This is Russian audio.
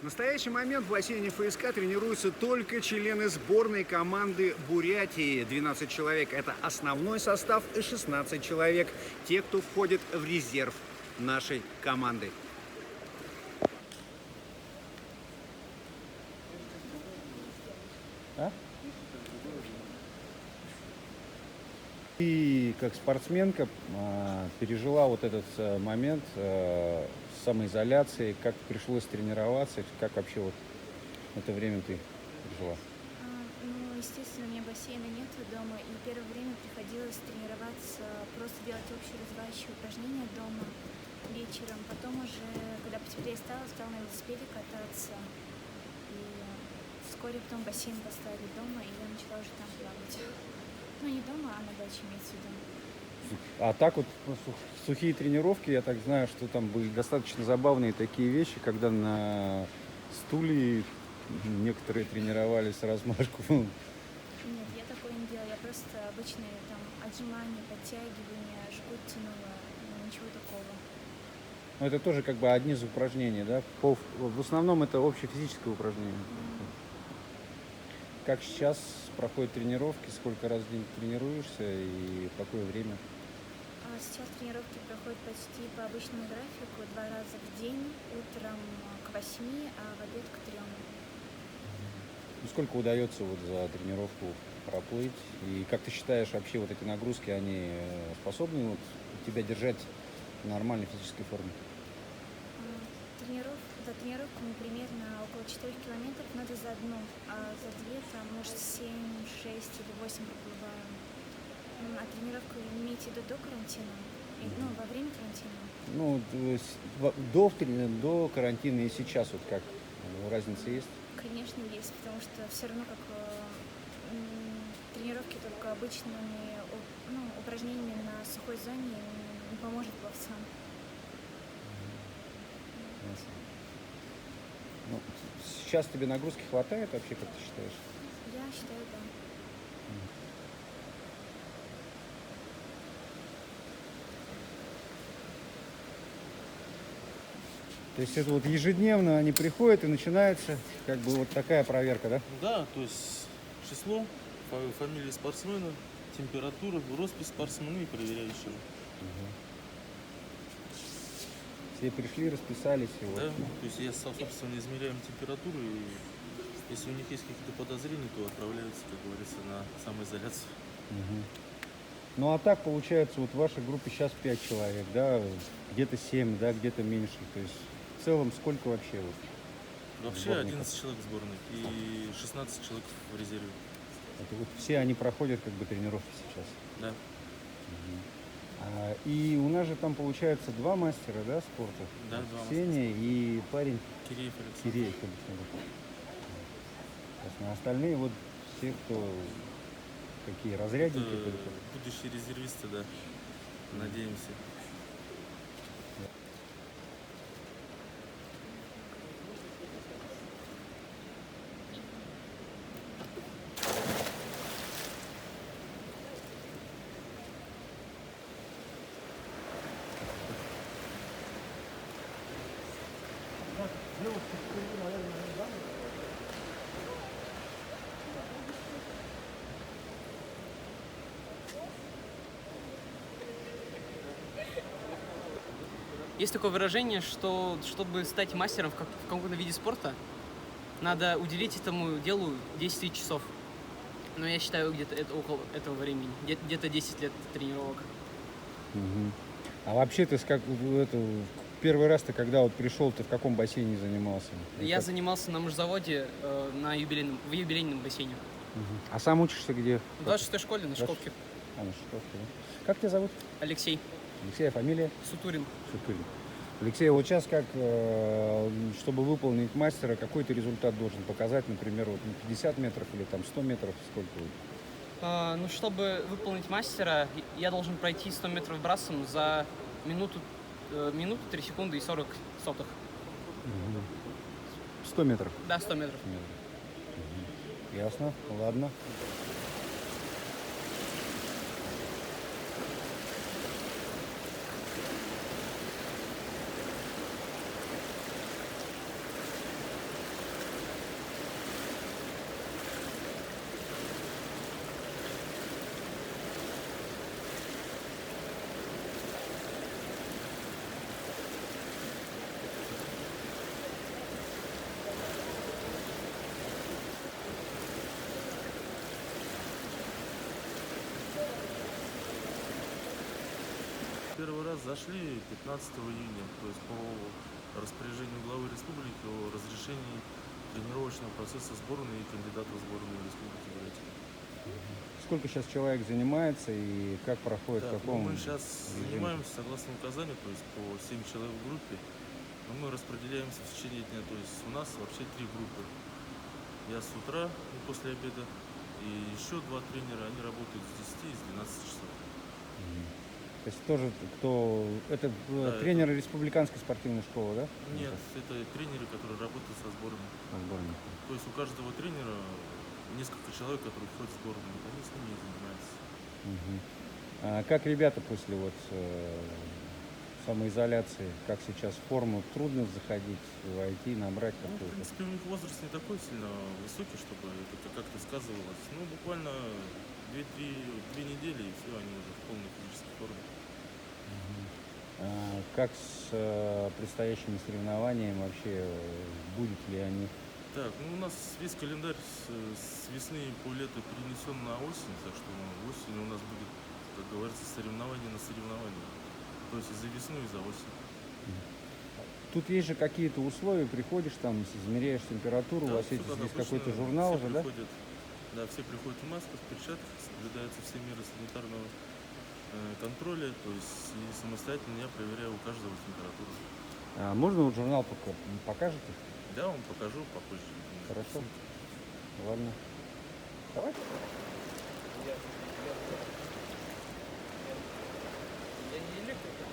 настоящий момент в бассейне ФСК тренируются только члены сборной команды Бурятии. 12 человек – это основной состав, и 16 человек – те, кто входит в резерв нашей команды. И как спортсменка пережила вот этот момент самоизоляции, как пришлось тренироваться, как вообще вот это время ты пережила? Ну, естественно, у меня бассейна нет дома, и первое время приходилось тренироваться, просто делать общие развивающие упражнения дома вечером. Потом уже, когда потеплее стало, стала на велосипеде кататься. И вскоре потом бассейн поставили дома, и я начала уже там плавать. Ну, не дома, а на даче имеется в виду. А так вот сухие тренировки, я так знаю, что там были достаточно забавные такие вещи, когда на стуле некоторые тренировались с размашку. Нет, я такое не делала, я просто обычные там отжимания, подтягивания, жгут тянула, ничего такого. Но это тоже как бы одни из упражнений, да? В основном это общефизическое упражнение. Как сейчас проходят тренировки, сколько раз в день тренируешься и в какое время? Сейчас тренировки проходят почти по обычному графику, 2 раза в день, утром к 8, а в обед к 3. Ну, сколько удается вот за тренировку проплыть? И как ты считаешь, вообще вот эти нагрузки, они способны вот тебя держать в нормальной физической форме? За тренировками примерно около 4 километров надо за одну, а за 2 там, может, 7, 6 или 8 проплываю. А тренировку имеете в виду до карантина? Ну, во время карантина? Ну, то есть до карантина и сейчас вот как? Разница есть? Конечно, есть, потому что все равно как тренировки только обычными упражнениями на сухой зоне не поможет пловцам. Ну, сейчас тебе нагрузки хватает вообще, как ты считаешь? Я считаю, да. То есть это вот ежедневно они приходят и начинается как бы вот такая проверка, да? Да, то есть число, фамилия спортсмена, температура, роспись спортсмена и проверяющего. Все пришли, расписались и вот. Да, то есть я, собственно, измеряем температуру, и если у них есть какие-то подозрения, то отправляются, как говорится, на самоизоляцию. Ну а так получается, вот в вашей группе сейчас 5 человек, да, где-то 7, да, где-то меньше. То есть в целом сколько вообще вот? Вообще Сборников? 11 человек в сборной и 16 человек в резерве. Это вот все они проходят как бы тренировки сейчас. Да. И у нас же там получается 2 мастера, да, спорта? Да, 2 Сеня и парень Киреев Александр. Киреев Александр. Ясно. А остальные вот все, кто какие разрядники. Будущие резервисты, да. Надеемся. Есть такое выражение, что чтобы стать мастером в каком-то виде спорта, надо уделить этому делу 10 часов. Но я считаю, где-то это около этого времени. Где-то 10 лет тренировок. А вообще ты первый раз ты когда вот пришел, ты в каком бассейне занимался? Я занимался на мужзаводе в юбилейном бассейне. А сам учишься где? В 26-й школе, на Шковке. На Шковке, да? Как тебя зовут? Алексей Алексей, а фамилия? Сутурин. Сутурин. Алексей, вот сейчас чтобы выполнить мастера, какой ты результат должен показать, например, вот 50 метров или там 100 метров, сколько будет? Чтобы выполнить мастера, я должен пройти 100 метров брасом за минуту 3 секунды и 40 сотых. 100 метров? Да, 100 метров. Ясно, ладно. первый раз зашли 15 июня, то есть по распоряжению главы республики о разрешении тренировочного процесса сборной и кандидатов в сборную Республики Бурятия. Сколько сейчас человек занимается и как проходит, в Так, каком мы сейчас режиме? занимаемся согласно указанию, то есть по 7 человек в группе, но мы распределяемся в течение дня, то есть у нас вообще 3 группы. Я с утра и после обеда, и еще 2 тренера, они работают с 10 и с 12 часов. То есть тоже кто... Это Да, тренеры республиканской спортивной школы, да? Нет, это тренеры, которые работают со сборной. По сборнику. То есть у каждого тренера несколько человек, которые входят в сборную, они с ними и занимаются. Мгм. А как ребята после вот самоизоляции, как сейчас в форму, трудно заходить, войти, набрать Ну, в какую-то? принципе, у них возраст не такой сильно высокий, чтобы это как-то сказывалось. Ну, буквально 2 недели, и все, они уже в полной физической форме. Как с предстоящими соревнованиями вообще, будут ли они? Так, ну у нас весь календарь с весны по лето перенесен на осень, так что осенью у нас будет, как говорится, соревнование на соревнование. То есть и за весну, и за осень. Тут есть же какие-то условия, приходишь там, измеряешь температуру, у вас всё есть как здесь обычно, какой-то журнал все же, да? приходят, да, все приходят в масках, в перчатках, соблюдаются все меры санитарного контроля, то есть и самостоятельно я проверяю у каждого температуру. Можно вот журнал покажете? Да, вам покажу попозже. Хорошо. Ладно. Давай. Я не электрик, а